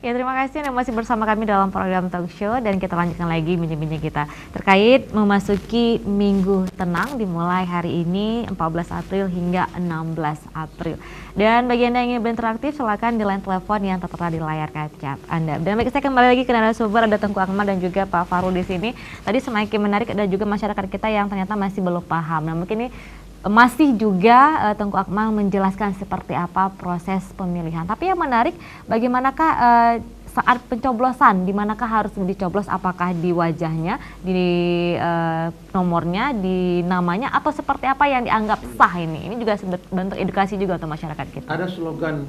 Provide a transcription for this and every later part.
Ya, terima kasih Anda masih bersama kami dalam program Talk Show dan kita lanjutkan lagi bincang-bincang kita terkait memasuki Minggu Tenang dimulai hari ini 14 April hingga 16 April. Dan bagi Anda yang ingin berinteraktif silakan di line telepon yang tertera di layar kaca Anda. Dan baik, saya kembali lagi ke narasumber, ada Tengku Akmal dan juga Pak Fahrul di sini. Tadi semakin menarik, ada juga masyarakat kita yang ternyata masih belum paham. Nah, mungkin ini masih juga Tengku Akmal menjelaskan seperti apa proses pemilihan. Tapi yang menarik, bagaimanakah saat pencoblosan, di manakah harus dicoblos, apakah di wajahnya, di nomornya, di namanya, atau seperti apa yang dianggap sah ini? Ini juga bentuk edukasi juga untuk masyarakat kita. Ada slogan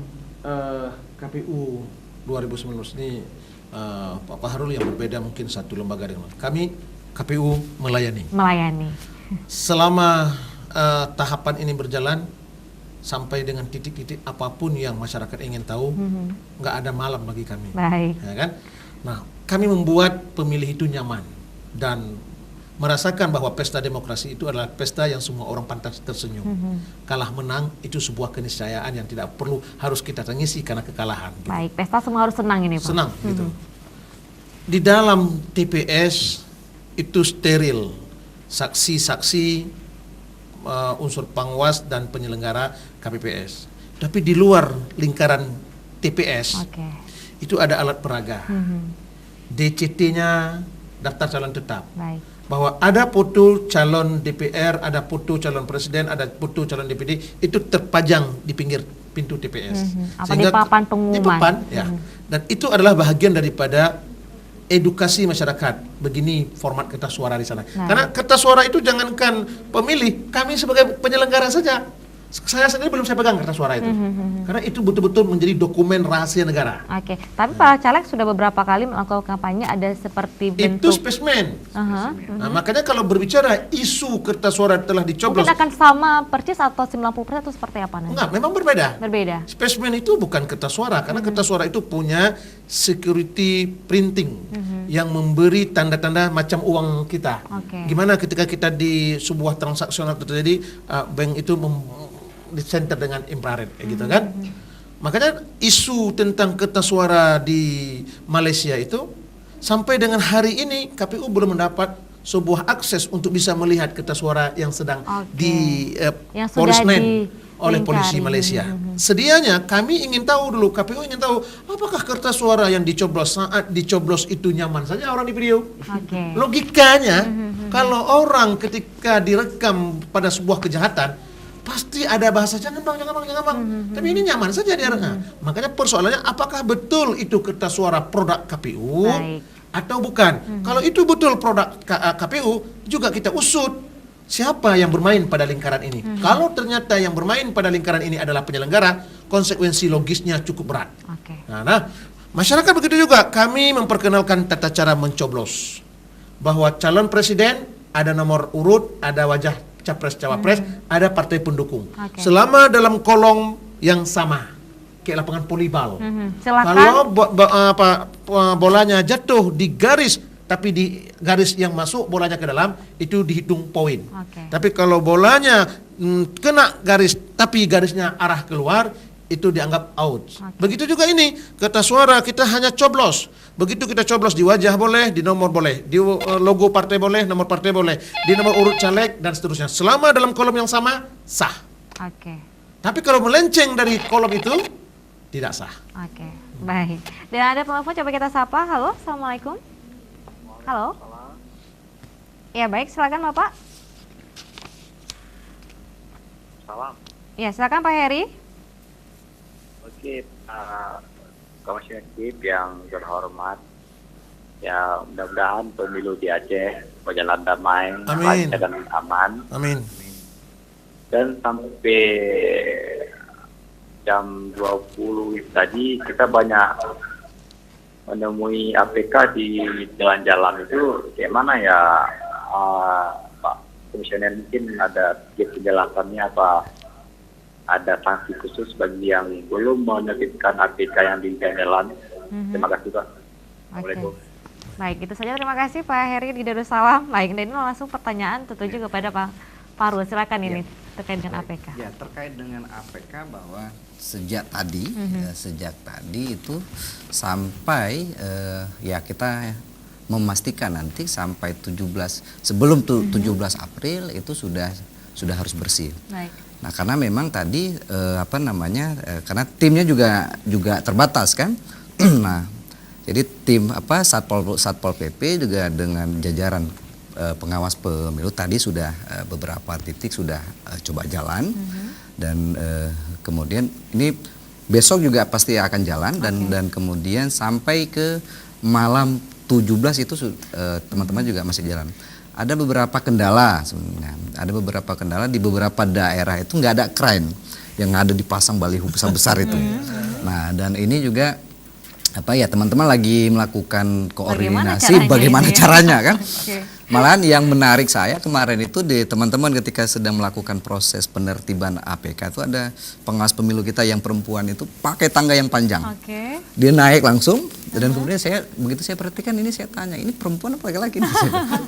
KPU 2019 ini, Pak Fahrul, yang berbeda mungkin satu lembaga dengan kami. KPU melayani. Melayani. Selama tahapan ini berjalan sampai dengan titik-titik apapun yang masyarakat ingin tahu, nggak ada malam bagi kami. Baik. Ya kan? Nah, kami membuat pemilih itu nyaman dan merasakan bahwa pesta demokrasi itu adalah pesta yang semua orang pantas tersenyum. Kalah menang itu sebuah keniscayaan yang tidak perlu harus kita tangisi karena kekalahan. Gitu. Baik, pesta semua harus senang ini, Pak. Senang, gitu. Di dalam TPS itu steril, saksi-saksi, unsur pengawas dan penyelenggara KPPS. Tapi di luar lingkaran TPS, itu ada alat peraga. DCT-nya, daftar calon tetap. Baik. Bahwa ada foto calon DPR, ada foto calon presiden, ada foto calon DPD, itu terpajang di pinggir pintu TPS. Apa di papan pengumuman? Di papan, ya. Dan itu adalah bagian daripada edukasi masyarakat. Begini format kertas suara di sana. Karena kertas suara itu jangankan pemilih, kami sebagai penyelenggara saja. Saya sendiri belum saya pegang kertas suara itu. Karena itu betul-betul menjadi dokumen rahasia negara. Oke. Tapi Pak Caleg sudah beberapa kali melakukan kampanye ada seperti bentuk. Itu spesimen. Nah, makanya kalau berbicara isu kertas suara telah dicoblos. Mungkin akan sama persis atau 90% atau seperti apa nanti? Enggak, memang berbeda. Berbeda. Spesimen itu bukan kertas suara, karena kertas suara itu punya security printing yang memberi tanda-tanda macam uang kita. Gimana ketika kita di sebuah transaksional terjadi, bank itu di center dengan infrared, gitu kan? Makanya isu tentang kertas suara di Malaysia itu sampai dengan hari ini KPU belum mendapat sebuah akses untuk bisa melihat kertas suara yang sedang di polismen oleh polisi Malaysia. Sedianya kami ingin tahu dulu, KPU ingin tahu apakah kertas suara yang dicoblos saat dicoblos itu nyaman saja orang di video. Logikanya kalau orang ketika direkam pada sebuah kejahatan pasti ada bahasa jangan bang. Tapi ini nyaman saja dia. Makanya persoalannya apakah betul itu kertas suara produk KPU atau bukan. Kalau itu betul produk KPU, juga kita usut siapa yang bermain pada lingkaran ini. Kalau ternyata yang bermain pada lingkaran ini adalah penyelenggara, konsekuensi logisnya cukup berat. Nah, masyarakat begitu juga. Kami memperkenalkan tata cara mencoblos. Bahwa calon presiden ada nomor urut, ada wajah capres-cawapres, ada partai pendukung. Selama dalam kolom yang sama, kayak lapangan volleyball. Kalau bolanya jatuh di garis, tapi di garis yang masuk bolanya ke dalam, itu dihitung poin. Tapi kalau bolanya kena garis, tapi garisnya arah keluar, itu dianggap out. Begitu juga ini, kertas suara kita hanya coblos. Begitu kita coblos di wajah boleh, di nomor boleh, di logo partai boleh, nomor partai boleh, di nomor urut caleg dan seterusnya. Selama dalam kolom yang sama, sah. Tapi kalau melenceng dari kolom itu, tidak sah. Baik. Dan ada penelpon, coba kita sapa. Halo, assalamualaikum. Halo. Ya baik, silakan Bapak. Salam. Ya, silakan Pak Heri. Oke, Komisi yang terhormat, ya mudah-mudahan pemilu di Aceh berjalan damai, lancar dan aman. Amin. Dan sampai jam 20 tadi kita banyak menemui APK di jalan-jalan itu, kayak mana ya Pak Komisioner, mungkin ada penjelasannya apa? Ada sanksi khusus bagi yang belum menerbitkan APK yang di jalan. Terima kasih Pak. Assalamualaikum. Baik, itu saja. Terima kasih Pak Heri di Darussalam. Baik, dan ini langsung pertanyaan tentunya kepada Pak Fahrul. Silakan ini. terkait dengan APK. Ya, terkait dengan APK bahwa sejak tadi itu sampai ya kita memastikan nanti sampai 17 April itu sudah harus bersih. Baik. Nah, karena memang tadi karena timnya juga terbatas kan. Nah, jadi tim Satpol PP juga dengan jajaran pengawas pemilu tadi sudah beberapa titik sudah coba jalan dan kemudian ini besok juga pasti akan jalan dan kemudian sampai ke malam 17 itu teman-teman juga masih jalan. Ada beberapa kendala sebenarnya. Ada beberapa kendala di beberapa daerah itu nggak ada crane yang ada dipasang baliho besar-besar itu. Nah, dan ini juga teman-teman lagi melakukan koordinasi bagaimana caranya kan. Malahan yang menarik saya kemarin itu di teman-teman ketika sedang melakukan proses penertiban APK itu ada pengawas pemilu kita yang perempuan itu pakai tangga yang panjang. Dia naik langsung dan kemudian begitu saya perhatikan ini saya tanya ini perempuan apa laki-laki?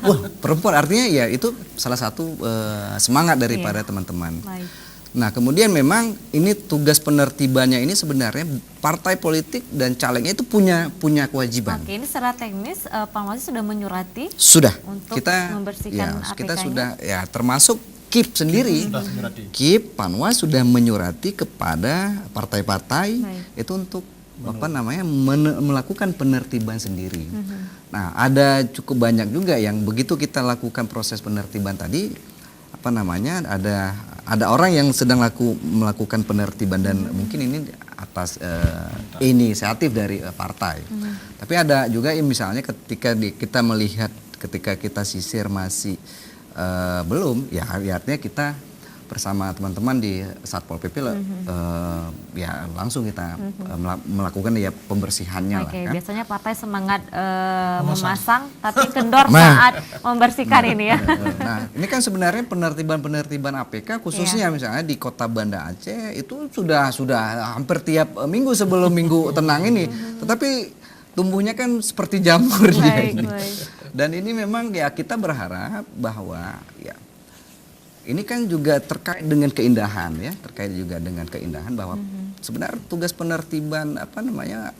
Wah, perempuan artinya ya itu salah satu semangat daripada teman-teman. Nah, kemudian memang ini tugas penertibannya ini sebenarnya partai politik dan calegnya itu punya kewajiban. Oke, ini secara teknis Panwaslu sudah menyurati untuk membersihkan APK-nya. Kita sudah ya termasuk KIP sendiri. KIP Panwas sudah menyurati kepada partai-partai itu untuk melakukan penertiban sendiri. Nah, ada cukup banyak juga yang begitu kita lakukan proses penertiban tadi ada orang yang sedang melakukan penertiban dan mungkin ini atas inisiatif dari partai. Tapi ada juga yang misalnya ketika kita melihat ketika kita sisir masih belum, ya artinya kita bersama teman-teman di Satpol PP ya langsung kita melakukan ya pembersihannya lah kan. Biasanya partai semangat memasang tapi kendor saat membersihkan ini ya. Nah, ini kan sebenarnya penertiban APK khususnya misalnya di Kota Banda Aceh itu sudah hampir tiap minggu sebelum minggu tenang ini. Tetapi tumbuhnya kan seperti jamur dia ini. Dan ini memang ya kita berharap bahwa ya ini kan juga terkait dengan keindahan ya, terkait juga dengan keindahan bahwa sebenarnya tugas penertiban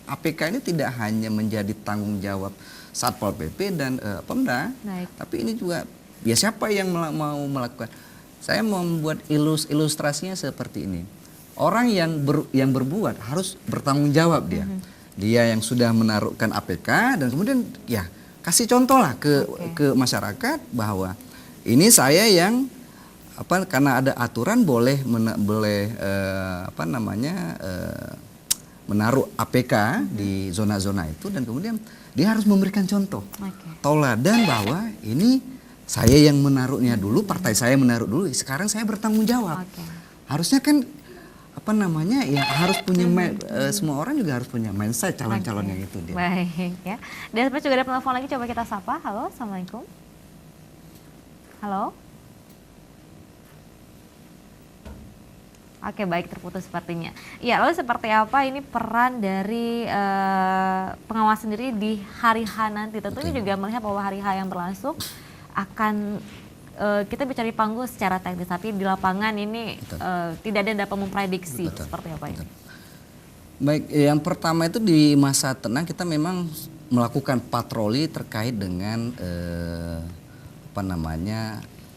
APK ini tidak hanya menjadi tanggung jawab Satpol PP dan Pemda, tapi ini juga ya siapa yang mau melakukan. Saya membuat ilustrasinya seperti ini. Orang yang berbuat harus bertanggung jawab dia. Dia yang sudah menaruhkan APK dan kemudian ya kasih contoh lah ke masyarakat bahwa ini saya yang karena ada aturan boleh menaruh APK di zona-zona itu dan kemudian dia harus memberikan contoh tauladan bahwa ini saya yang menaruhnya dulu, partai saya menaruh dulu, sekarang saya bertanggung jawab. Harusnya kan ya harus punya semua orang juga harus punya mindset calon-calonnya itu dia. Baik ya. Dan seperti juga ada telepon lagi, coba kita sapa. Halo, assalamualaikum. Halo. Oke, baik, terputus sepertinya. Ya, lalu seperti apa ini peran dari pengawas sendiri di hari H nanti? Tentunya juga melihat bahwa hari H yang berlangsung akan kita bicara di panggung secara teknis, tapi di lapangan ini tidak ada dapat memprediksi seperti apa ini. Baik, yang pertama itu di masa tenang kita memang melakukan patroli terkait dengan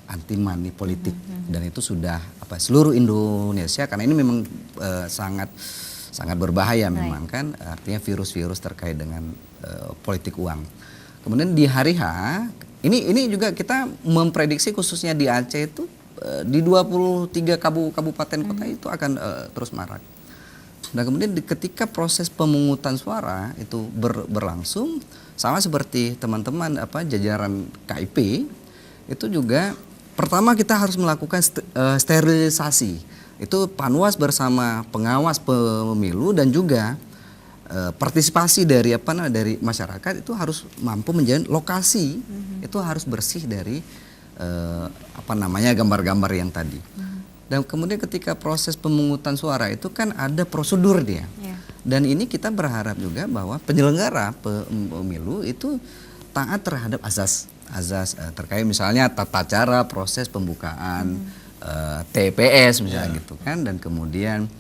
anti money politik dan itu sudah seluruh Indonesia karena ini memang sangat berbahaya memang kan, artinya virus-virus terkait dengan politik uang. Kemudian di hari H ini juga kita memprediksi khususnya di Aceh itu di 23 kabupaten kota itu akan terus marak. Dan kemudian ketika proses pemungutan suara itu berlangsung sama seperti teman-teman jajaran KIP itu juga pertama kita harus melakukan sterilisasi. Itu Panwas bersama pengawas pemilu dan juga partisipasi dari masyarakat itu harus mampu menjadi lokasi itu harus bersih dari gambar-gambar yang tadi. Dan kemudian ketika proses pemungutan suara itu kan ada prosedur dia. Dan ini kita berharap juga bahwa penyelenggara pemilu itu taat terhadap azas terkait misalnya tata cara proses pembukaan TPS misalnya gitu kan, dan kemudian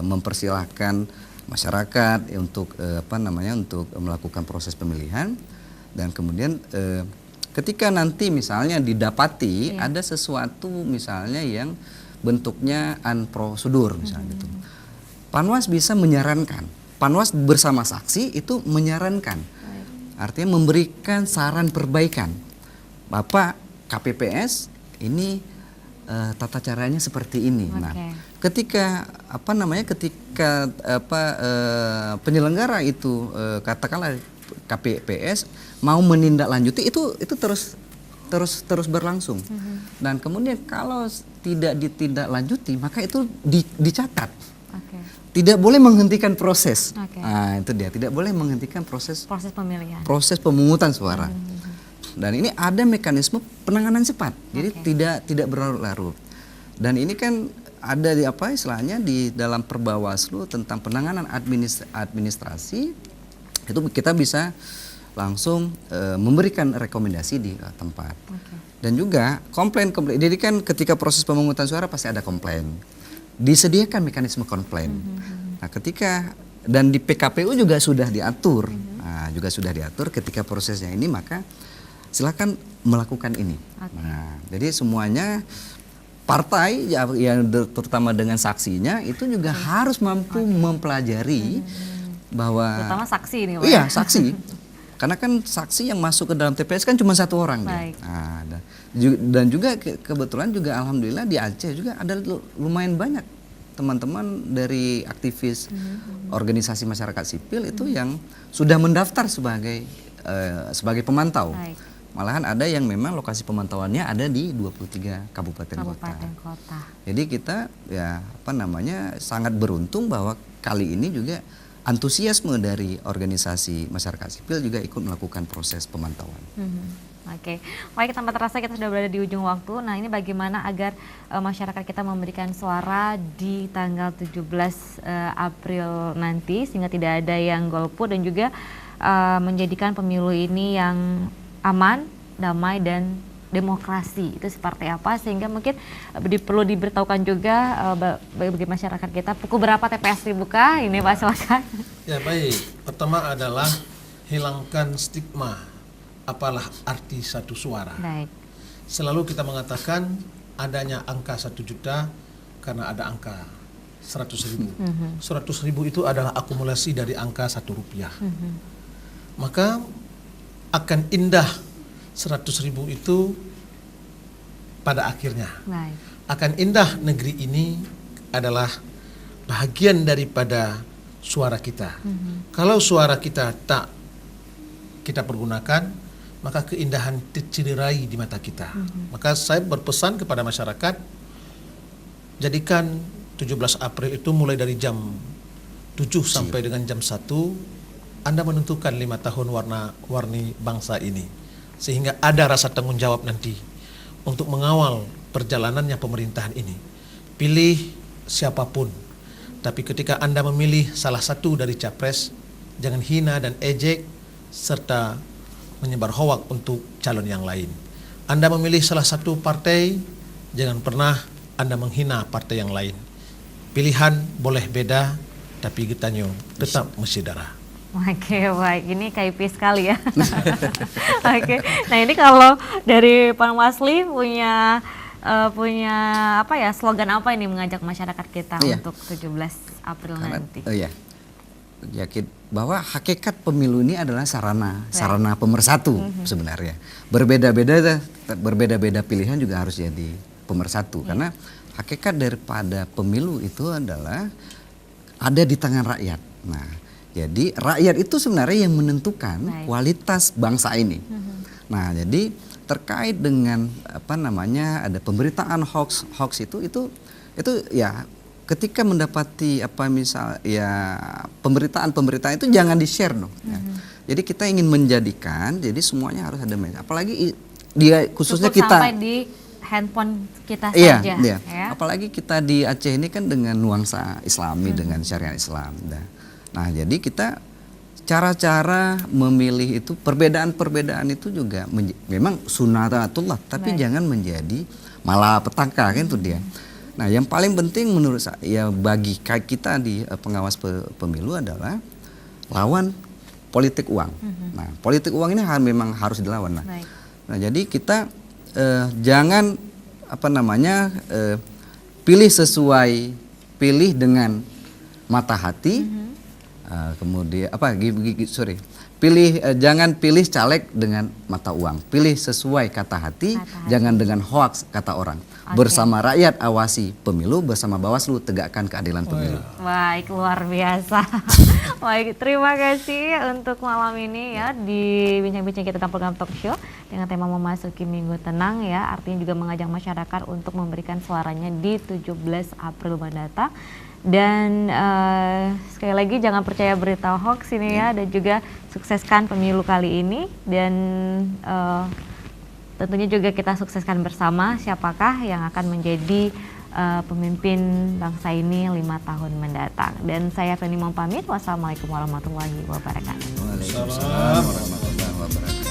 mempersilahkan masyarakat untuk untuk melakukan proses pemilihan, dan kemudian ketika nanti misalnya didapati ada sesuatu misalnya yang bentuknya unprosedur misalnya gitu, Panwas bisa menyarankan, Panwas bersama saksi itu menyarankan, artinya memberikan saran perbaikan. Bapak KPPS ini tata caranya seperti ini. Nah, ketika penyelenggara itu katakanlah KPPS mau menindaklanjuti itu terus berlangsung. Dan kemudian kalau tidak ditindaklanjuti maka itu dicatat. Tidak boleh menghentikan proses. Nah, itu dia, tidak boleh menghentikan proses pemilihan. Proses pemungutan suara. Dan ini ada mekanisme penanganan cepat. Jadi tidak berlarut-larut. Dan ini kan ada istilahnya di dalam Perbawaslu tentang penanganan administrasi, itu kita bisa langsung memberikan rekomendasi di tempat. Dan juga komplain. Jadi kan ketika proses pemungutan suara pasti ada komplain. Disediakan mekanisme komplain. Nah, dan di PKPU juga sudah diatur. Nah, juga sudah diatur ketika prosesnya ini, maka silakan melakukan ini. Nah, jadi semuanya partai yang terutama dengan saksinya itu juga harus mampu mempelajari bahwa terutama saksi ini, Pak. Iya, saksi. Karena kan saksi yang masuk ke dalam TPS kan cuma satu orang. Nah, dan juga kebetulan juga alhamdulillah di Aceh juga ada lumayan banyak teman-teman dari aktivis organisasi masyarakat sipil itu yang sudah mendaftar sebagai pemantau. Malahan ada yang memang lokasi pemantauannya ada di 23 kabupaten kota. Jadi kita sangat beruntung bahwa kali ini juga antusiasme dari organisasi masyarakat sipil juga ikut melakukan proses pemantauan. Oke, baik, tanpa terasa kita sudah berada di ujung waktu. Nah, ini bagaimana agar masyarakat kita memberikan suara di tanggal 17 April nanti sehingga tidak ada yang golput dan juga menjadikan pemilu ini yang aman, damai dan demokrasi. Itu seperti apa, sehingga mungkin perlu diberitahukan juga bagi masyarakat kita pukul berapa TPS dibuka. Ini Pak, silakan. Ya, baik. Pertama adalah hilangkan stigma apalah arti satu suara. Baik. Selalu kita mengatakan adanya angka 1 juta karena ada angka 100.000. 100.000 itu adalah akumulasi dari angka 1 rupiah. Maka akan indah 100.000 itu pada akhirnya. Baik. Akan indah negeri ini adalah bahagian daripada suara kita. Kalau suara kita tak kita pergunakan, maka keindahan tercederai di mata kita. Maka saya berpesan kepada masyarakat, jadikan 17 April itu mulai dari jam 7 sampai dengan jam 1, Anda menentukan 5 tahun warna-warni bangsa ini. Sehingga ada rasa tanggung jawab nanti untuk mengawal perjalanannya pemerintahan ini. Pilih siapapun, tapi ketika Anda memilih salah satu dari capres, jangan hina dan ejek serta menyebar hoak untuk calon yang lain. Anda memilih salah satu partai, jangan pernah Anda menghina partai yang lain. Pilihan boleh beda, tapi getanyo tetap mesti darah. Oke, baik. Ini KIP sekali ya. Oke. Nah, ini kalau dari Pak Wasli punya slogan apa ini mengajak masyarakat kita untuk 17 April nanti? Yakin bahwa hakikat pemilu ini adalah sarana pemersatu sebenarnya. Berbeda-beda pilihan juga harus jadi pemersatu, karena hakikat daripada pemilu itu adalah ada di tangan rakyat. Nah, jadi rakyat itu sebenarnya yang menentukan kualitas bangsa ini. Nah, jadi terkait dengan ada pemberitaan hoax itu ya, ketika mendapati pemberitaan itu jangan di-share dong. Jadi kita ingin menjadikan, jadi semuanya harus ada media. Apalagi dia khususnya cukup kita sampai di handphone kita saja. Iya. Ya. Apalagi kita di Aceh ini kan dengan nuansa Islami dengan syariat Islam. Nah, jadi kita cara-cara memilih itu, perbedaan-perbedaan itu juga memang sunatullah, tapi jangan menjadi malapetaka kan itu dia. Nah, yang paling penting menurut saya bagi kita di pengawas pemilu adalah lawan politik uang. Nah, politik uang ini memang harus dilawan. Nah, jadi kita jangan pilih dengan mata hati. Kemudian jangan pilih caleg dengan mata uang, pilih sesuai kata hati. Jangan dengan hoaks kata orang. Bersama rakyat awasi pemilu, bersama Bawaslu tegakkan keadilan pemilu. Baik, luar biasa. Baik, terima kasih untuk malam ini ya di bincang-bincang kita tentang program talk show dengan tema memasuki Minggu Tenang ya, artinya juga mengajak masyarakat untuk memberikan suaranya di 17 April mendatang. Dan sekali lagi jangan percaya berita hoax ini ya, dan juga sukseskan pemilu kali ini, dan tentunya juga kita sukseskan bersama siapakah yang akan menjadi pemimpin bangsa ini 5 tahun mendatang. Dan saya Feni mau pamit. Wassalamualaikum warahmatullahi wabarakatuh. Waalaikumsalam warahmatullahi wabarakatuh.